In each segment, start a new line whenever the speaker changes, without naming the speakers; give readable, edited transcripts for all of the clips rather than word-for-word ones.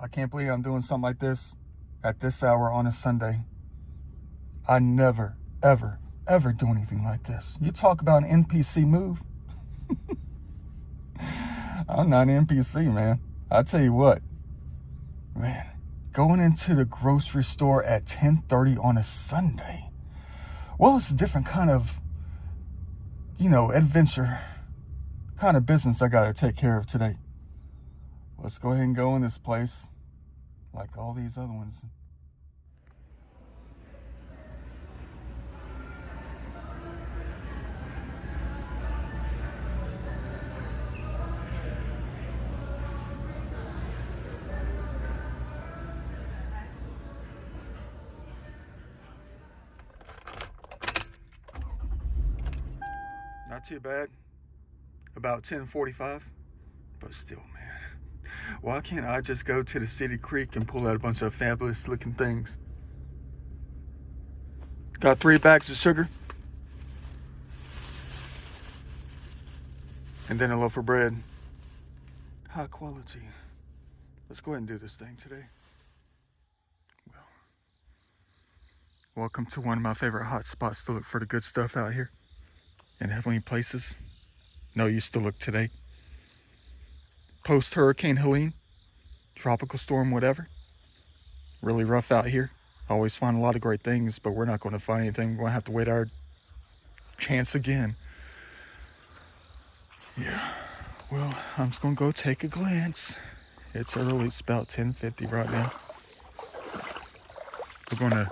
I can't believe I'm doing something like this at this hour on a Sunday. I never, ever, ever do anything like this. You talk about an NPC move. I'm not an NPC, man. I tell you what, man, going into the grocery store at 10:30 on a Sunday. Well, it's a different kind of, adventure kind of business I got to take care of today. Let's go ahead and go in this place like all these other ones. Not too bad. About 10:45, but still, man. Why can't I just go to the city creek and pull out a bunch of fabulous looking things? Got 3 bags of sugar. And then a loaf of bread. High quality. Let's go ahead and do this thing today. Well, welcome to one of my favorite hot spots to look for the good stuff out here. In Heavenly Places. No, you still look today. Post-Hurricane Helene. Tropical storm, whatever. Really rough out here. Always find a lot of great things, but we're not going to find anything. We're going to have to wait our chance again. Yeah. Well, I'm just going to go take a glance. It's early. It's about 10:50 right now. We're going to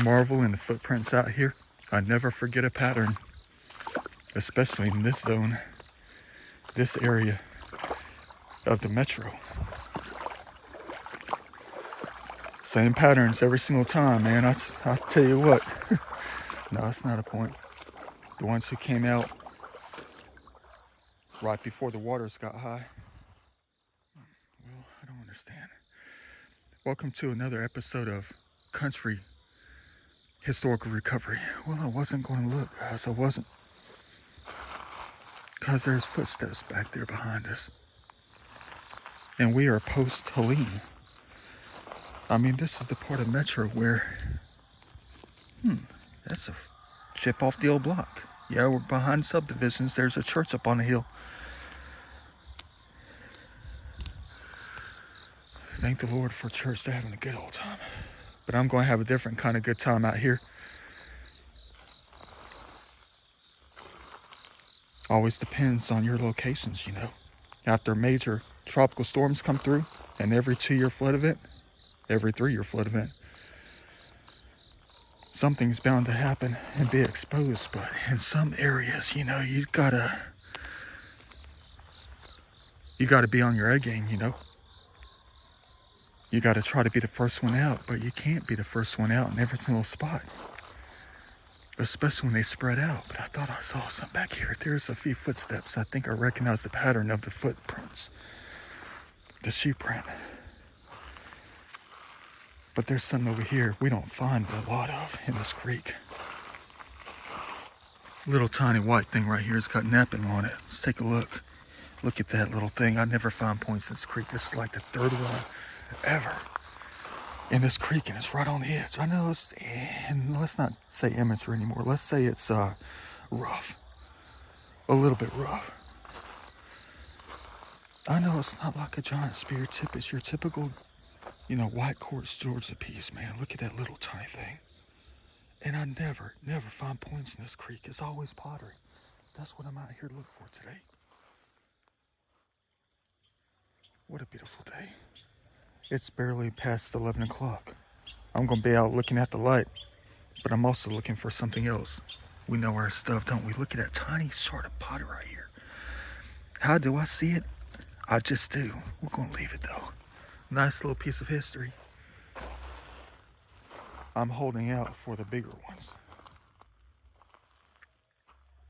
marvel in the footprints out here. I never forget a pattern. Especially in this zone, this area of the metro. Same patterns every single time, man. I tell you what. No, that's not a point. The ones who came out right before the waters got high. Well, I don't understand. Welcome to another episode of Country Historical Recovery. Well, I wasn't going to look, guys. I wasn't. Because there's footsteps back there behind us. And we are post-Helene. I mean, this is the part of Metro where... that's a chip off the old block. Yeah, we're behind subdivisions. There's a church up on the hill. Thank the Lord for church. They're having a good old time. But I'm going to have a different kind of good time out here. Always depends on your locations, After major tropical storms come through, and every 2-year flood event, every 3-year flood event, something's bound to happen and be exposed. But in some areas, you gotta be on your A game, You gotta try to be the first one out, but you can't be the first one out in every single spot. Especially when they spread out. But I thought I saw some back here. There's a few footsteps. I think I recognize the pattern of the footprints. The shoe print. But there's something over here we don't find a lot of in this creek. Little tiny white thing right here has got napping on it. Let's take a look. Look at that little thing. I never found points in this creek. This is like the 3rd one ever in this creek, and it's right on the edge. I know and let's not say amateur anymore. Let's say it's rough. A little bit rough. I know it's not like a giant spear tip. It's your typical, white quartz Georgia piece, man. Look at that little tiny thing. And I never find points in this creek. It's always pottery. That's what I'm out here to look for today. What a beautiful day. It's barely past 11 o'clock. I'm going to be out looking at the light, but I'm also looking for something else. We know our stuff, don't we? Look at that tiny shard of pottery right here. How do I see it? I just do. We're going to leave it, though. Nice little piece of history. I'm holding out for the bigger ones.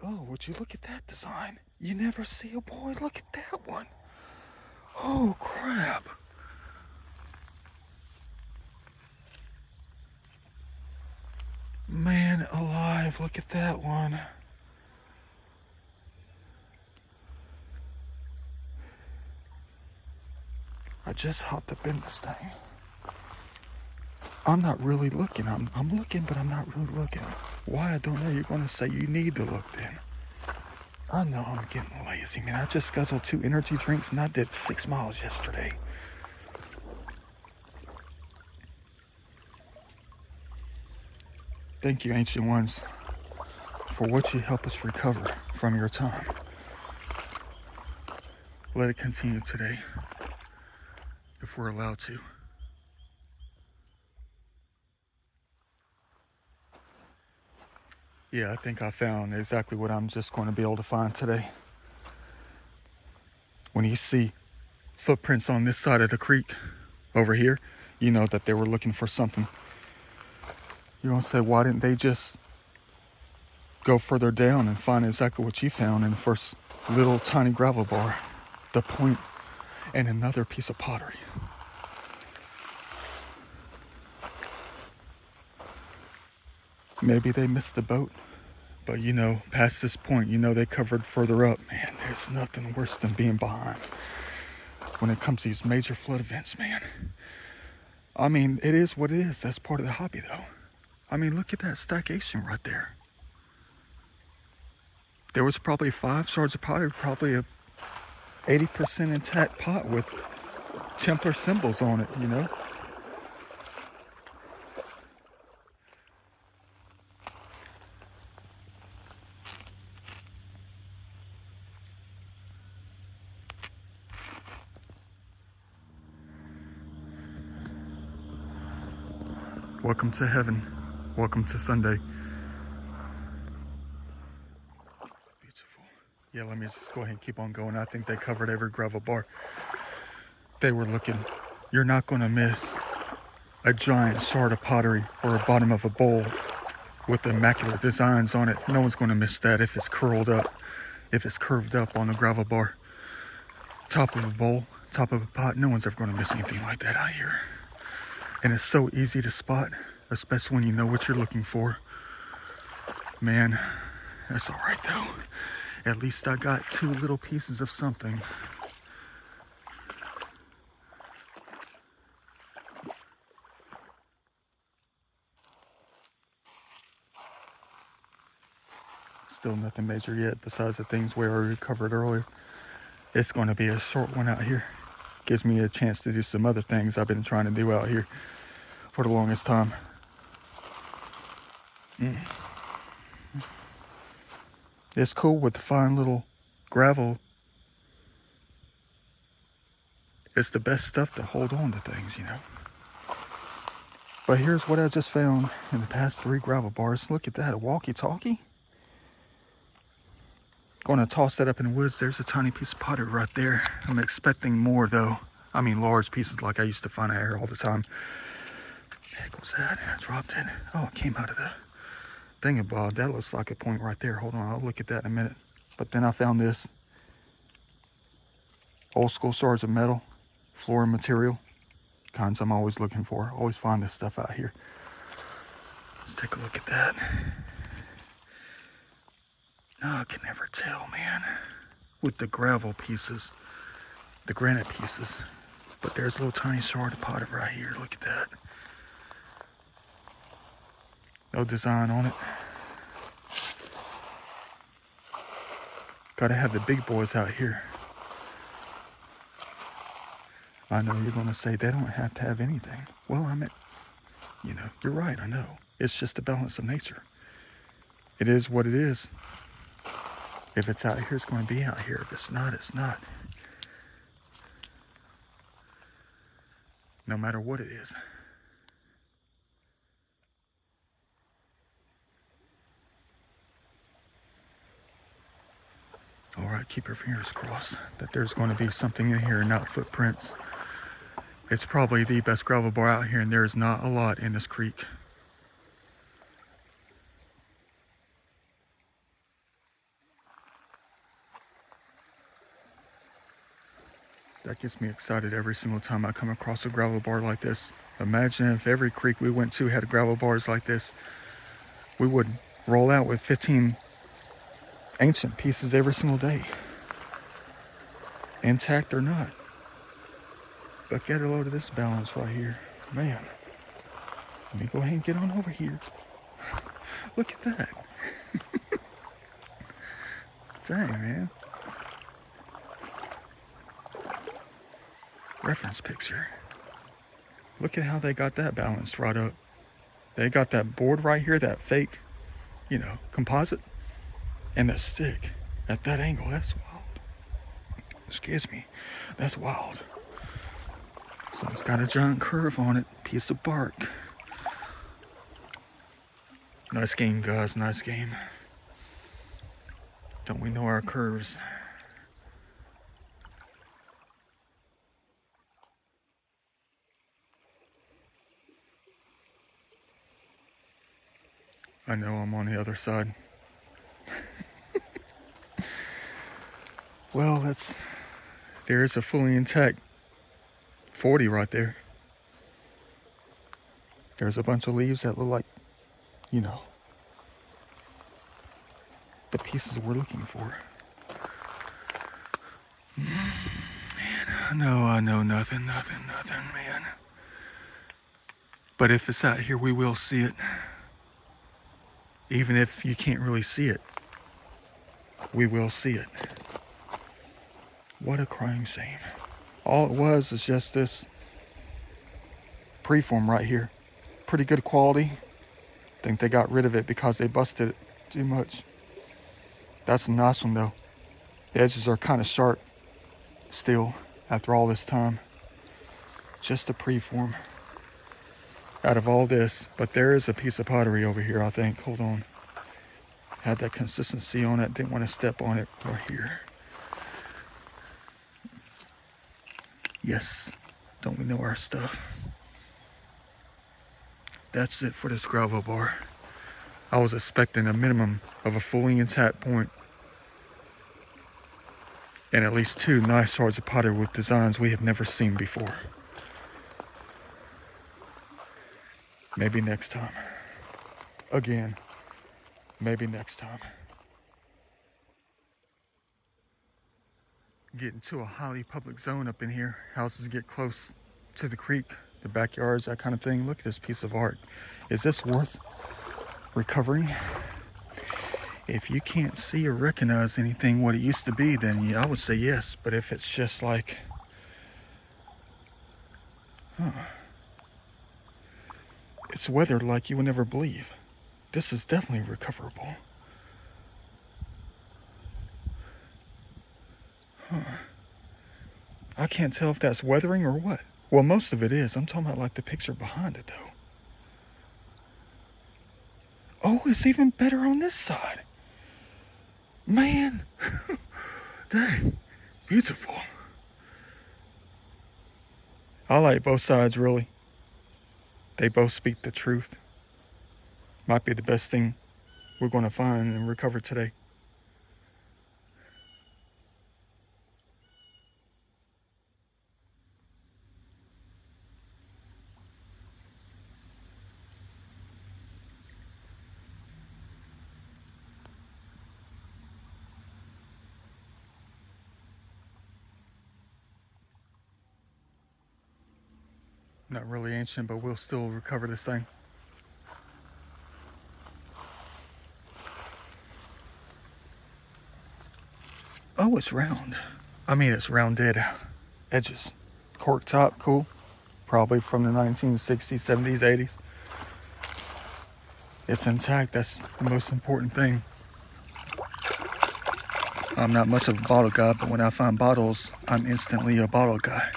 Oh, would you look at that design? You never see a boy. Look at that one. Oh, crap. Man alive, look at that one. I just hopped up in this thing. I'm not really looking. I'm looking, but I'm not really looking. Why? I don't know. You're going to say you need to look then. I know I'm getting lazy, man. I just guzzled 2 energy drinks and I did 6 miles yesterday. Thank you, Ancient Ones, for what you help us recover from your time. Let it continue today, if we're allowed to. Yeah, I think I found exactly what I'm just going to be able to find today. When you see footprints on this side of the creek over here, you know that they were looking for something. You're going to say, why didn't they just go further down and find exactly what you found in the first little tiny gravel bar, the point, and another piece of pottery? Maybe they missed the boat, but you know, past this point, you know they covered further up. Man, there's nothing worse than being behind when it comes to these major flood events, man. I mean, it is what it is. That's part of the hobby, though. I mean, look at that stackation right there. There was probably 5 shards of pottery, probably a 80% intact pot with Templar symbols on it, you know? Welcome to heaven. Welcome to Sunday. Beautiful. Yeah, let me just go ahead and keep on going. I think they covered every gravel bar. They were looking. You're not going to miss a giant shard of pottery or a bottom of a bowl with immaculate designs on it. No one's going to miss that if it's curled up, if it's curved up on a gravel bar. Top of a bowl, top of a pot. No one's ever going to miss anything like that out here. And it's so easy to spot, especially when you know what you're looking for. Man, that's all right though. At least I got 2 little pieces of something. Still nothing major yet besides the things we already covered earlier. It's going to be a short one out here. Gives me a chance to do some other things I've been trying to do out here for the longest time. It's cool with the fine little gravel. It's the best stuff to hold on to things, you know. But here's what I just found in the past 3 gravel bars. Look at that, a walkie-talkie. Going to toss that up in the woods. There's a tiny piece of pottery right there. I'm expecting more though. I mean large pieces like I used to find out here all the time. What the heck was that? I dropped it. Oh, it came out of the thingamabob. That looks like a point right there. Hold on, I'll look at that in a minute. But then I found this. Old school shards of metal, flooring material. Kinds I'm always looking for. Always find this stuff out here. Let's take a look at that. Oh, I can never tell, man. With the gravel pieces, the granite pieces. But there's a little tiny shard of pottery right here. Look at that. No design on it. Gotta have the big boys out here. I know you're gonna say they don't have to have anything. Well, I mean, you know, you're right, I know. It's just the balance of nature. It is what it is. If it's out here, it's going to be out here. If it's not, it's not. No matter what it is. All right, keep your fingers crossed that there's going to be something in here, not footprints. It's probably the best gravel bar out here, and there's not a lot in this creek. That gets me excited every single time I come across a gravel bar like this. Imagine if every creek we went to had gravel bars like this. We would roll out with 15 ancient pieces every single day. Intact or not. But get a load of this balance right here. Man, let me go ahead and get on over here. Look at that. Dang, man. Reference picture. Look at how they got that balanced right up. They got that board right here, that fake, composite, and the stick at that angle. That's wild. Excuse me. That's wild. So it's got a giant curve on it, piece of bark. Nice game, guys, nice game. Don't we know our curves? I know I'm on the other side. Well, there's a fully intact 40 right there. There's a bunch of leaves that look like, the pieces we're looking for. Man, I know nothing, man. But if it's out here, we will see it. Even if you can't really see it, we will see it. What a crying shame. All it was is just this preform right here. Pretty good quality. I think they got rid of it because they busted it too much. That's a nice one though. The edges are kind of sharp still after all this time. Just a preform out of all this. But there is a piece of pottery over here, I think. Hold on. Had that consistency on it. Didn't want to step on it right here. Yes. Don't we know our stuff? That's it for this gravel bar. I was expecting a minimum of a fully intact point and at least 2 nice shards of pottery with designs we have never seen before. Maybe next time. Again, maybe next time. Getting to a highly public zone up in here. Houses get close to the creek, the backyards, that kind of thing. Look at this piece of art. Is this worth recovering? If you can't see or recognize anything what it used to be, then yeah, I would say yes. But if it's just like, it's weathered like you would never believe. This is definitely recoverable. I can't tell if that's weathering or what. Well, most of it is. I'm talking about like the picture behind it though. Oh, it's even better on this side. Man. Dang. Beautiful. I like both sides really. They both speak the truth. Might be the best thing we're going to find and recover today. Not really ancient, but we'll still recover this thing. Oh, it's round. I mean, it's rounded edges. Cork top, cool. Probably from the 1960s, 70s, 80s. It's intact. That's the most important thing. I'm not much of a bottle guy, but when I find bottles, I'm instantly a bottle guy.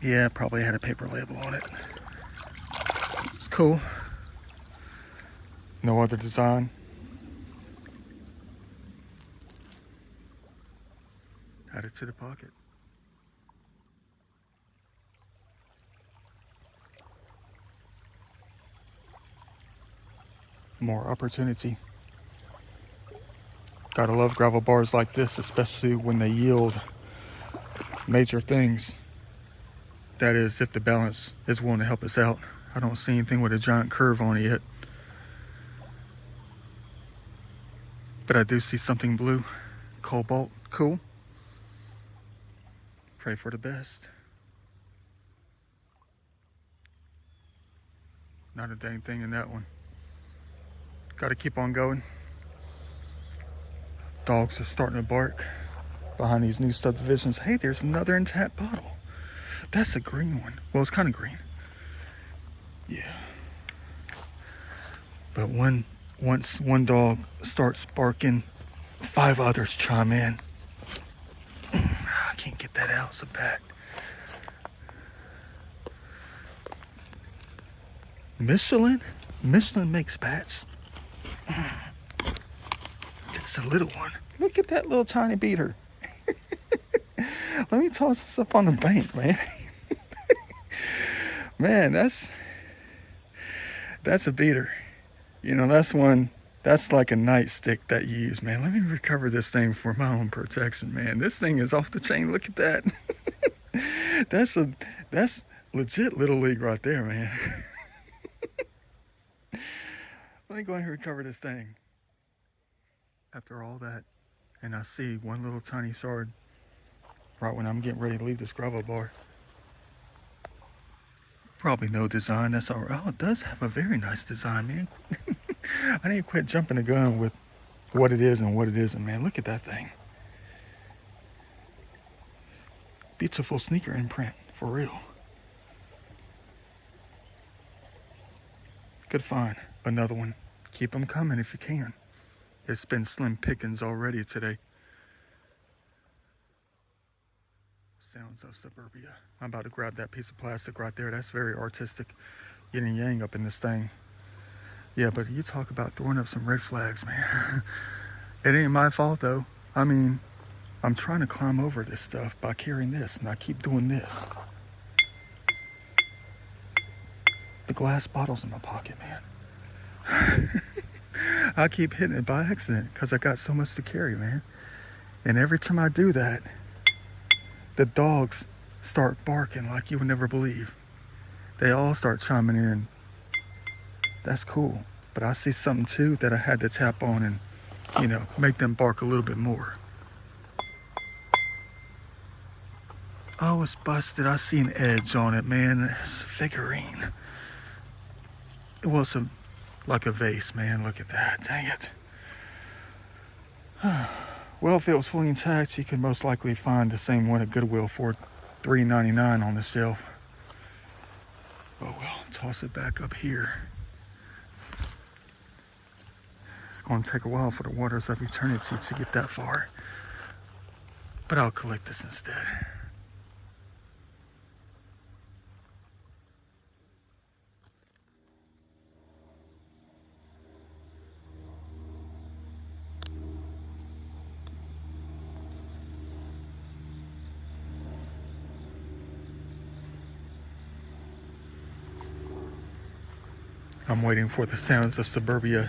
Yeah, probably had a paper label on it. It's cool. No other design. Add it to the pocket. More opportunity. Gotta love gravel bars like this, especially when they yield major things. That is, if the balance is willing to help us out. I don't see anything with a giant curve on it yet. But I do see something blue. Cobalt, cool. Pray for the best. Not a dang thing in that one. Gotta keep on going. Dogs are starting to bark behind these new subdivisions. Hey, there's another intact bottle. That's a green one. Well, it's kind of green. Yeah. But once one dog starts barking, 5 others chime in. I can't get that out. It's a bat. Michelin makes bats. Just a little one. Look at that little tiny beater. Let me toss this up on the bank, man. Man, that's a beater. You know, that's like a nightstick that you use, man. Let me recover this thing for my own protection, man. This thing is off the chain. Look at that. That's legit Little League right there, man. Let me go ahead and recover this thing. After all that, and I see one little tiny shard right when I'm getting ready to leave this gravel bar. Probably no design, that's all right. Oh, it does have a very nice design, man. I need to quit jumping the gun with what it is and what it isn't, man. Look at that thing. Beautiful sneaker imprint, for real. Good find. Another one. Keep them coming if you can. It's been slim pickings already today. Sounds of suburbia. I'm about to grab that piece of plastic right there. That's very artistic. Yin and yang up in this thing. Yeah, but you talk about throwing up some red flags, man. It ain't my fault though. I mean, I'm trying to climb over this stuff by carrying this, and I keep doing this. The glass bottle's in my pocket, man. I keep hitting it by accident because I got so much to carry, man. And every time I do that, the dogs start barking like you would never believe. They all start chiming in. That's cool. But I see something too that I had to tap on and, you know, make them bark a little bit more. Oh, it's busted. I see an edge on it, man. It's a figurine. It was like a vase, man. Look at that. Dang it. Well, if it was fully intact, you could most likely find the same one at Goodwill for $3.99 on the shelf. Oh well, toss it back up here. It's going to take a while for the waters of eternity to get that far. But I'll collect this instead. I'm waiting for the sounds of suburbia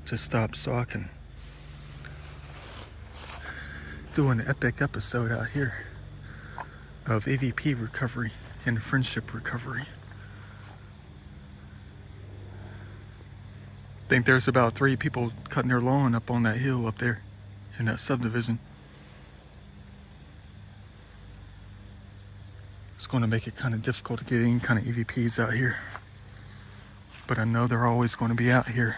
to stop so I can do an epic episode out here of EVP recovery and friendship recovery. I think there's about 3 people cutting their lawn up on that hill up there in that subdivision. It's going to make it kind of difficult to get any kind of EVPs out here. But I know they're always going to be out here.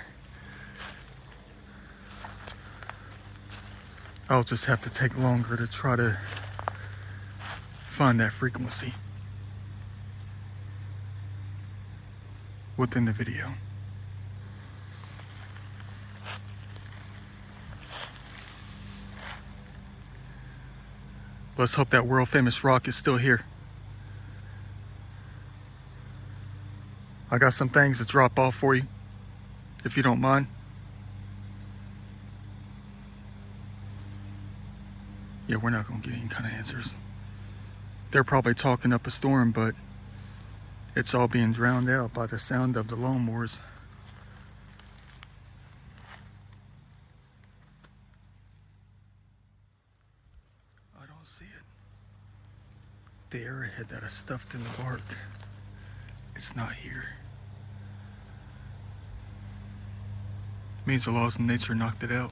I'll just have to take longer to try to find that frequency within the video. Let's hope that world famous rock is still here. I got some things to drop off for you, if you don't mind. Yeah, we're not gonna get any kind of answers. They're probably talking up a storm, but it's all being drowned out by the sound of the lawnmowers. I don't see it. The arrowhead that I stuffed in the bark, it's not here. It means the laws of nature knocked it out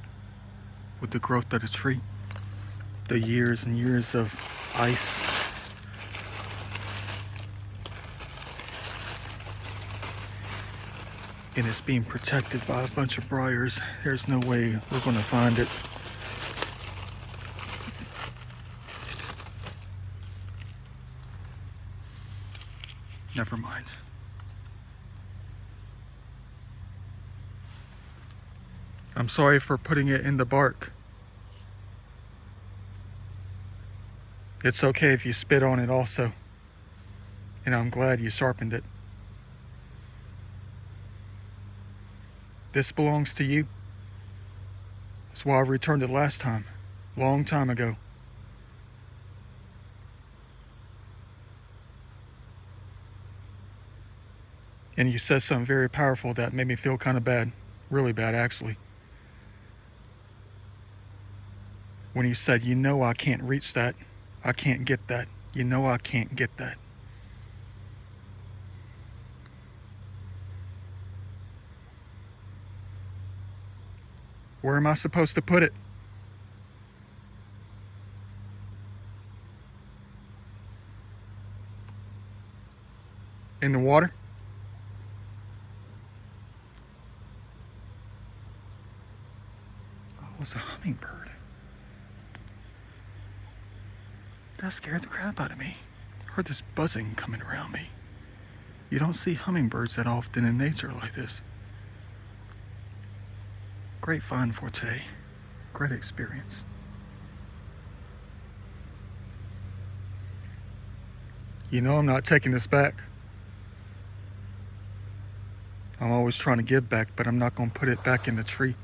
with the growth of the tree. The years and years of ice. And it's being protected by a bunch of briars. There's no way we're going to find it. Never mind. I'm sorry for putting it in the bark. It's okay if you spit on it also. And I'm glad you sharpened it. This belongs to you. That's why I returned it last time, long time ago. And you said something very powerful that made me feel kind of bad, really bad actually. When you said, you know I can't reach that, I can't get that, you know I can't get that. Where am I supposed to put it? In the water? Oh, it was a hummingbird. That scared the crap out of me. I heard this buzzing coming around me. You don't see hummingbirds that often in nature like this. Great find for today. Great experience. You know I'm not taking this back. I'm always trying to give back, but I'm not going to put it back in the tree.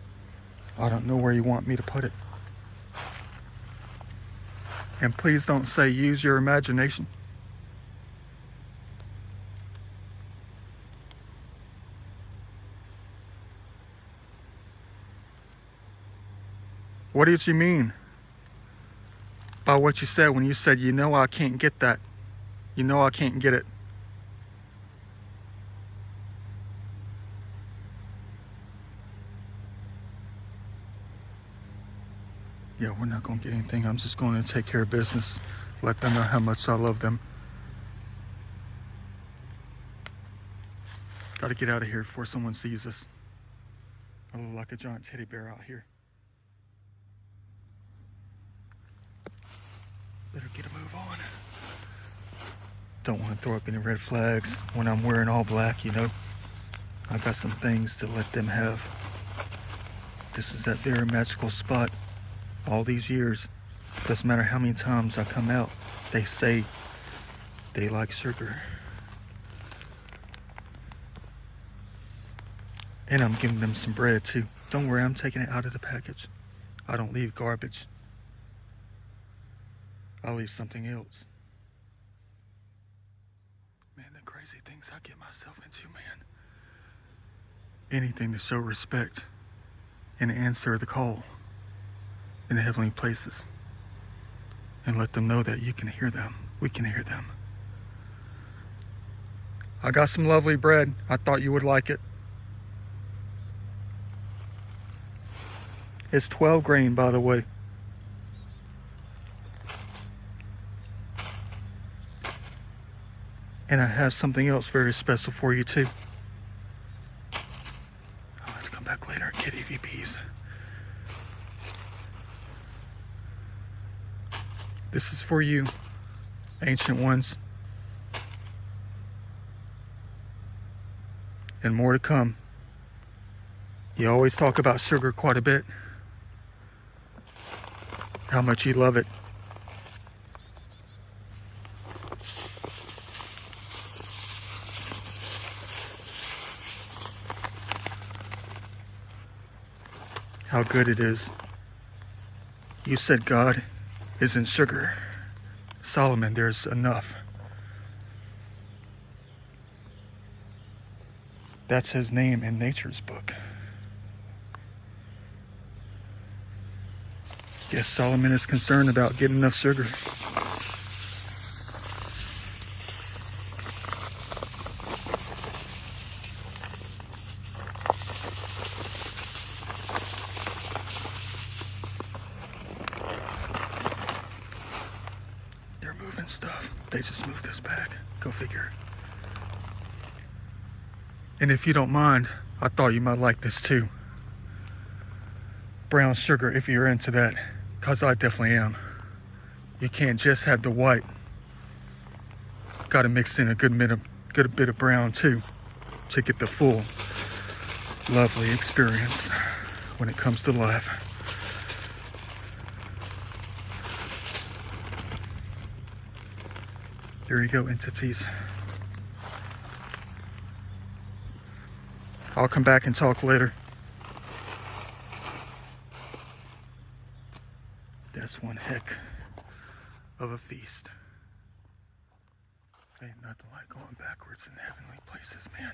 I don't know where you want me to put it. And please don't say use your imagination. What did you mean by what you said when you said, you know I can't get that? You know I can't get it. Yeah, we're not going to get anything. I'm just going to take care of business. Let them know how much I love them. Got to get out of here before someone sees us. I look like a giant teddy bear out here. Better get a move on. Don't want to throw up any red flags when I'm wearing all black, you know. I got some things to let them have. This is that very magical spot. All these years, doesn't matter how many times I come out, they say they like sugar. And I'm giving them some bread too. Don't worry, I'm taking it out of the package. I don't leave garbage. I'll leave something else. Man, the crazy things I get myself into, man. Anything to show respect and answer the call in the heavenly places. And let them know that you can hear them. We can hear them. I got some lovely bread. I thought you would like it. It's 12 grain, by the way. And I have something else very special for you too. I'll have to come back later and get EVPs. This is for you, ancient ones. And more to come. You always talk about sugar quite a bit. How much you love it. How good it is. You said God isn't sugar. Solomon, there's enough. That's his name in nature's book. Yes, Solomon is concerned about getting enough sugar. stuff. They just moved this back. Go figure. And if you don't mind, I thought you might like this too. Brown sugar, if you're into that, because I definitely am. You can't just have the white. Got to mix in a good bit of brown too to get the full lovely experience when it comes to life. There you go, entities. I'll come back and talk later. That's one heck of a feast. Ain't nothing like going backwards in heavenly places, man.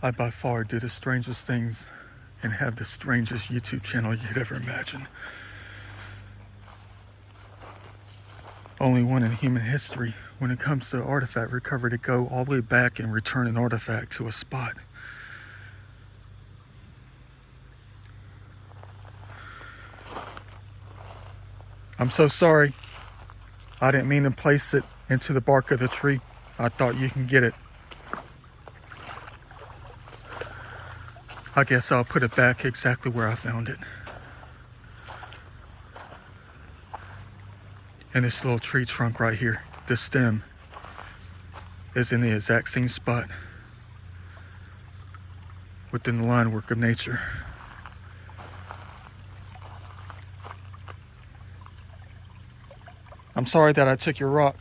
I by far do the strangest things and have the strangest YouTube channel you'd ever imagine. Only one in human history when it comes to artifact recovery to go all the way back and return an artifact to a spot. I'm so sorry. I didn't mean to place it into the bark of the tree. I thought you can get it. I guess I'll put it back exactly where I found it. And this little tree trunk right here, this stem, is in the exact same spot within the line work of nature. I'm sorry that I took your rock.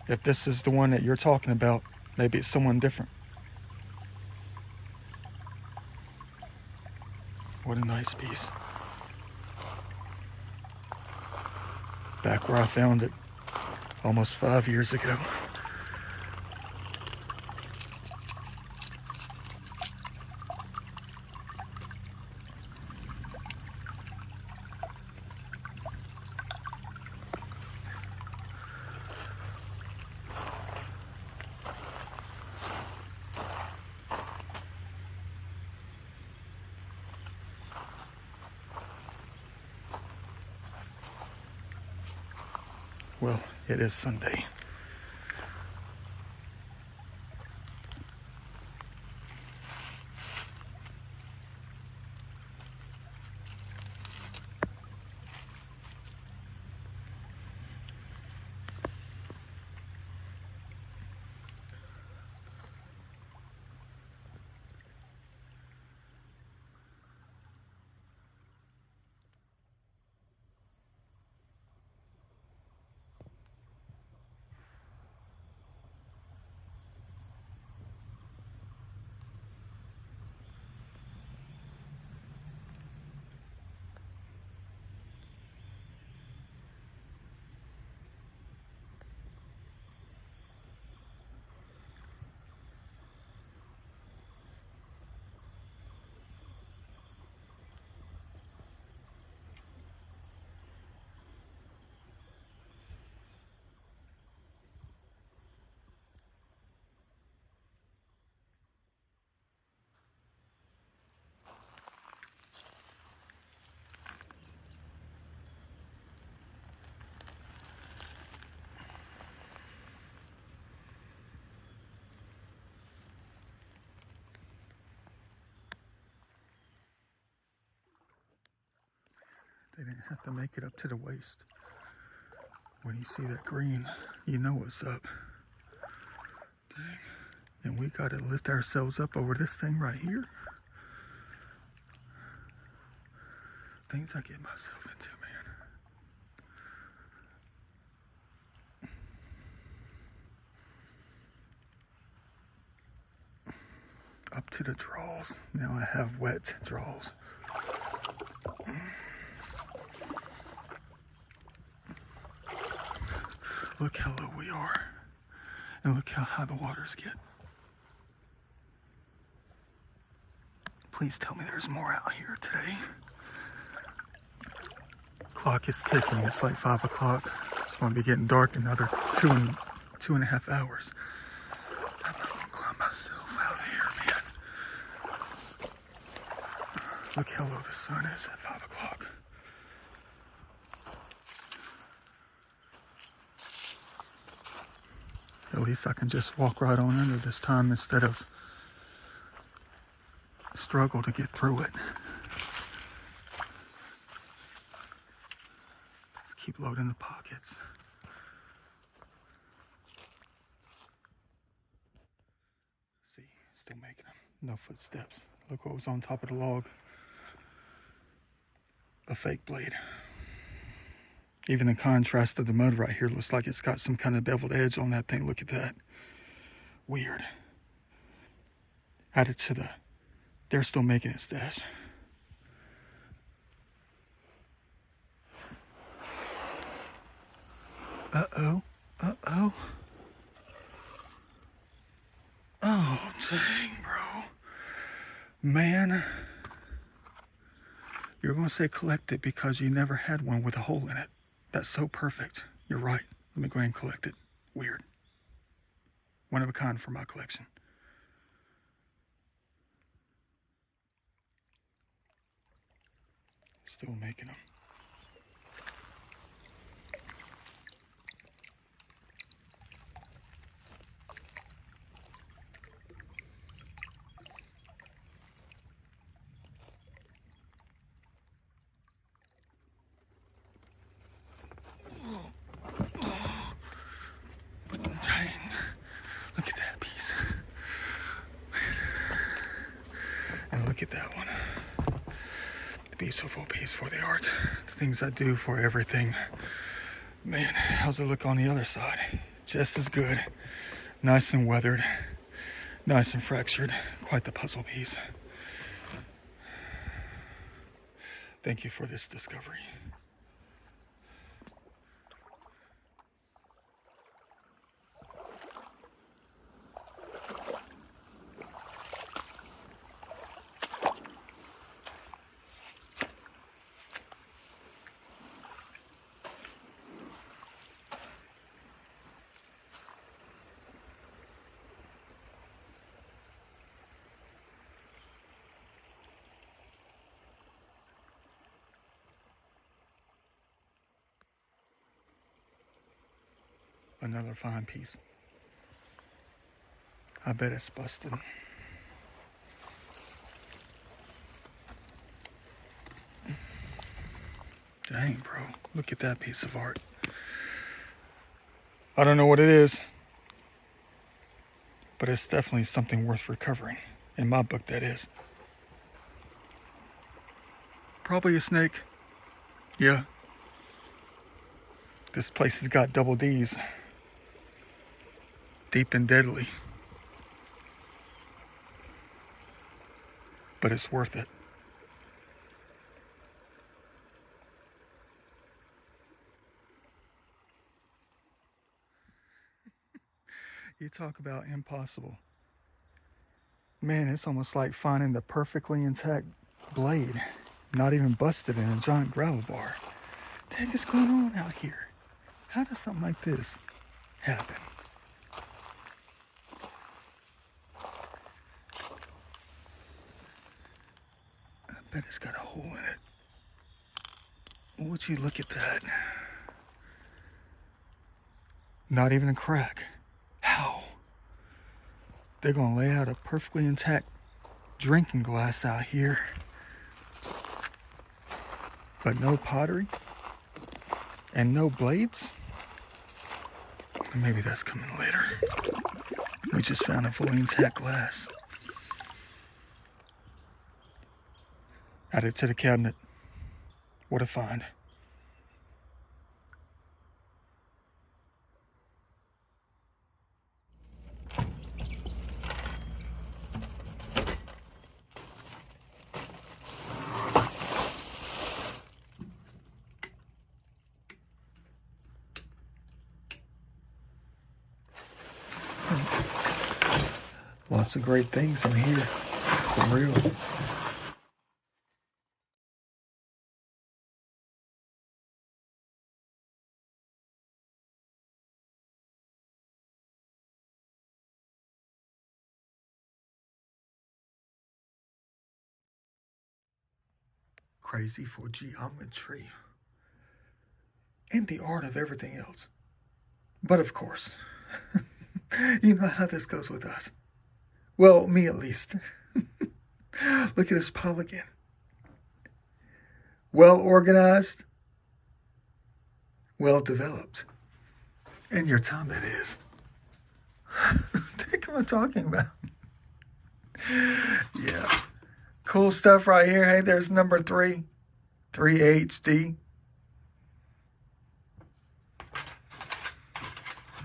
If this is the one that you're talking about, maybe it's someone different. What a nice piece. Back where I found it almost 5 years ago. Well, it is Sunday. They didn't have to make it up to the waist. When you see that green, you know what's up. Dang. And we gotta lift ourselves up over this thing right here. Things I get myself into, man. Up to the draws. Now I have wet draws. Look how low we are. And look how high the waters get. Please tell me there's more out here today. Clock is ticking. It's like 5 o'clock. It's going to be getting dark in another two and a half hours. I'm not going to climb myself out of here, man. Look how low the sun is at 5 o'clock. At least I can just walk right on under this time instead of struggle to get through it. Let's keep loading the pockets. See, still making them. No footsteps. Look what was on top of the log. A fake blade. Even the contrast of the mud right here looks like it's got some kind of beveled edge on that thing. Look at that. Weird. Add it to the... They're still making it stash. Uh-oh. Uh-oh. Oh, dang, bro. Man. You're going to say collect it because you never had one with a hole in it. That's so perfect. You're right. Let me go ahead and collect it. Weird. One of a kind for my collection. Still making them. Dang. Look at that piece. And look at that one. The beautiful piece for the art. The things I do for everything. Man, how's it look on the other side? Just as good. Nice and weathered. Nice and fractured. Quite the puzzle piece. Thank you for this discovery. Another fine piece. I bet it's busted. Dang, bro. Look at that piece of art. I don't know what it is, but it's definitely something worth recovering. In my book, that is. Probably a snake. Yeah. This place has got double D's. Deep and deadly. But it's worth it. You talk about impossible. Man, it's almost like finding the perfectly intact blade. Not even busted in a giant gravel bar. What the heck is going on out here? How does something like this happen? I bet it's got a hole in it. Would you look at that? Not even a crack. How? They're gonna lay out a perfectly intact drinking glass out here. But no pottery? And no blades? Maybe that's coming later. We just found a fully intact glass. Add it to the cabinet. What a find. Lots of great things in here, for real. Crazy for geometry and the art of everything else. But of course, You know how this goes with us. Well, me at least. Look at this pile again. Well organized, well developed. In your town, that is. What am I talking about? Yeah. Cool stuff right here. Hey, there's number 3. 3HD.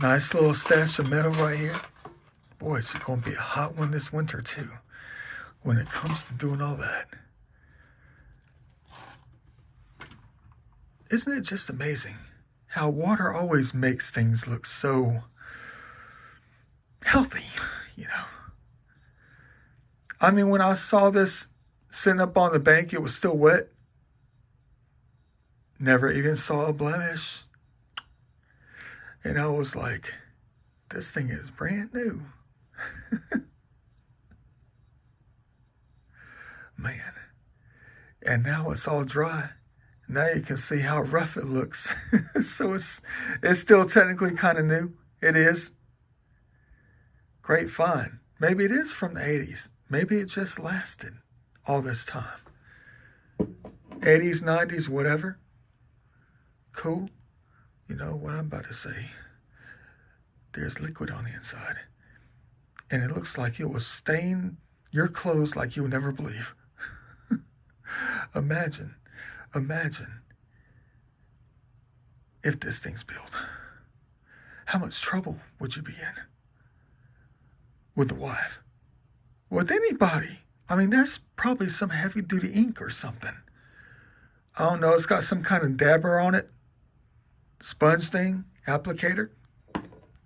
Nice little stash of metal right here. Boy, it's going to be a hot one this winter, too, when it comes to doing all that. Isn't it just amazing how water always makes things look so healthy, you know? I mean, when I saw this sitting up on the bank, it was still wet. Never even saw a blemish. And I was like, this thing is brand new. Man. And now it's all dry. Now you can see how rough it looks. So it's still technically kind of new. It is. Great find. Maybe it is from the 80s. Maybe it just lasted all this time. 80s, 90s, whatever. Cool. You know what I'm about to say. There's liquid on the inside. And it looks like it will stain your clothes like you'll never believe. Imagine if this thing's built. How much trouble would you be in? With the wife? With anybody? I mean, that's probably some heavy-duty ink or something. I don't know, it's got some kind of dabber on it. Sponge thing, applicator.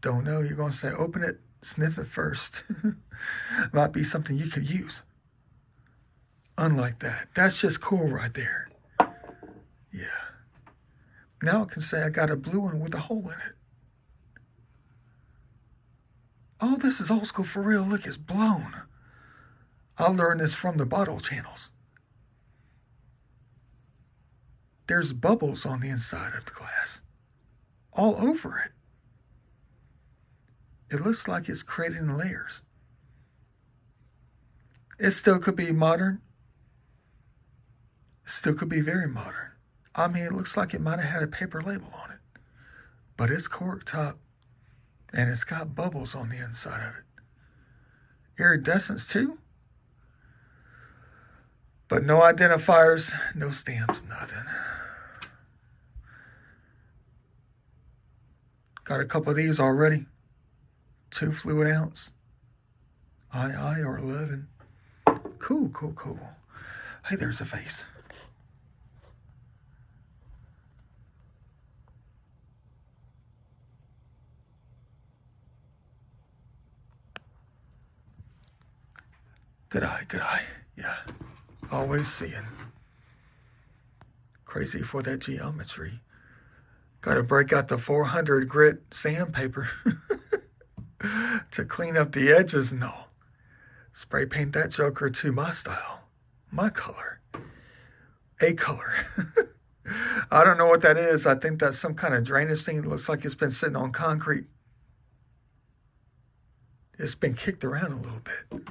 Don't know, you're going to say, open it, sniff it first. Might be something you could use. Unlike that. That's just cool right there. Yeah. Now I can say I got a blue one with a hole in it. Oh, this is old school for real. Look, it's blown. I learned this from the bottle channels. There's bubbles on the inside of the glass. All over it. It looks like it's created in layers. It still could be modern. It still could be very modern. I mean, it looks like it might have had a paper label on it. But it's cork top. And it's got bubbles on the inside of it. Iridescence too. But no identifiers, no stamps, nothing. Got a couple of these already. 2 fluid ounce. II or 11. Cool. Hey, there's a face. Good eye. Yeah. Always seeing. Crazy for that geometry. Gotta break out the 400 grit sandpaper to clean up the edges and all. Spray paint that joker to my style. My color. A color. I don't know what that is. I think that's some kind of drainage thing. It looks like it's been sitting on concrete. It's been kicked around a little bit.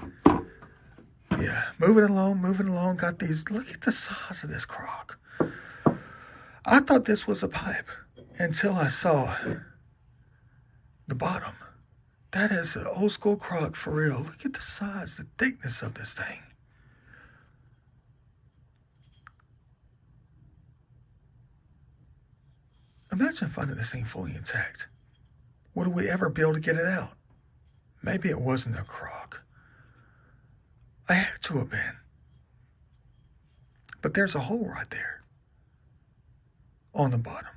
Yeah, moving along. Got these. Look at the size of this crock. I thought this was a pipe until I saw the bottom. That is an old school crock for real. Look at the size, the thickness of this thing. Imagine finding this thing fully intact. Would we ever be able to get it out? Maybe it wasn't a crock. I had to have been. But there's a hole right there on the bottom.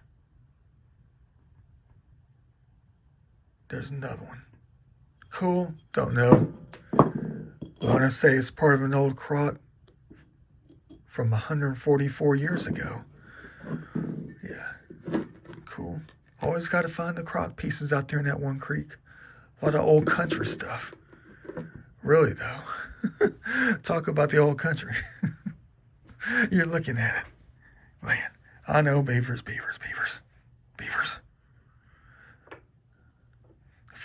There's another one. Cool, don't know. I want to say it's part of an old crock from 144 years ago. Yeah, cool. Always got to find the crock pieces out there in that one creek. A lot of old country stuff. Really, though. Talk about the old country. You're looking at it. Man, I know beavers.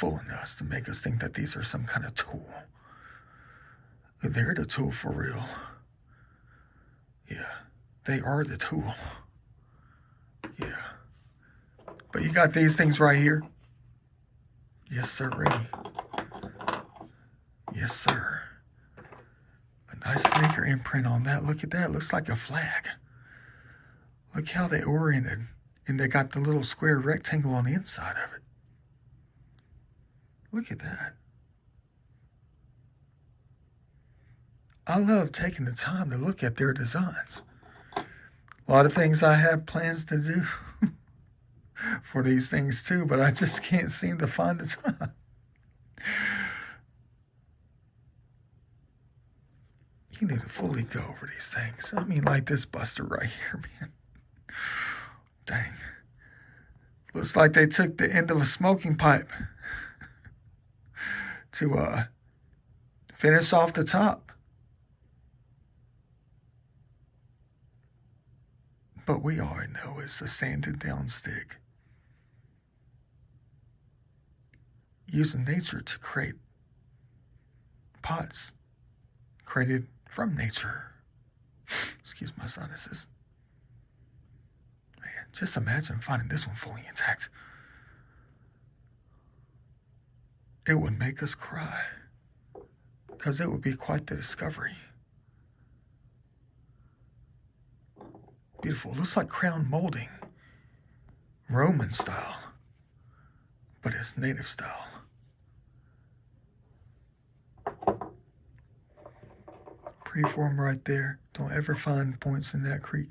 fooling us to make us think that these are some kind of tool. They're the tool for real. Yeah, they are the tool. Yeah. But you got these things right here. Yes, sir, ready. Yes, sir. A nice sneaker imprint on that. Look at that. Looks like a flag. Look how they oriented. And they got the little square rectangle on the inside of it. Look at that. I love taking the time to look at their designs. A lot of things I have plans to do for these things too, but I just can't seem to find the time. You need to fully go over these things. I mean, like this Buster right here, man. Dang. Looks like they took the end of a smoking pipe to finish off the top. But we already know it's a sanded down stick. Using nature to create pots created from nature. Excuse my sinuses. Man, just imagine finding this one fully intact. It would make us cry, because it would be quite the discovery. Beautiful. Looks like crown molding. Roman style. But it's native style. Preform right there. Don't ever find points in that creek.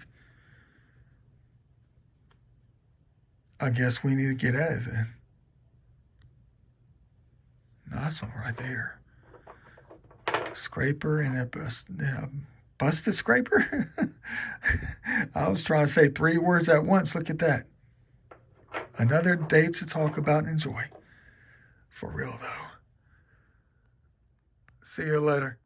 I guess we need to get at it then. Nice one right there. Scraper and a busted scraper? I was trying to say 3 words at once. Look at that. Another day to talk about and enjoy. For real, though. See you later.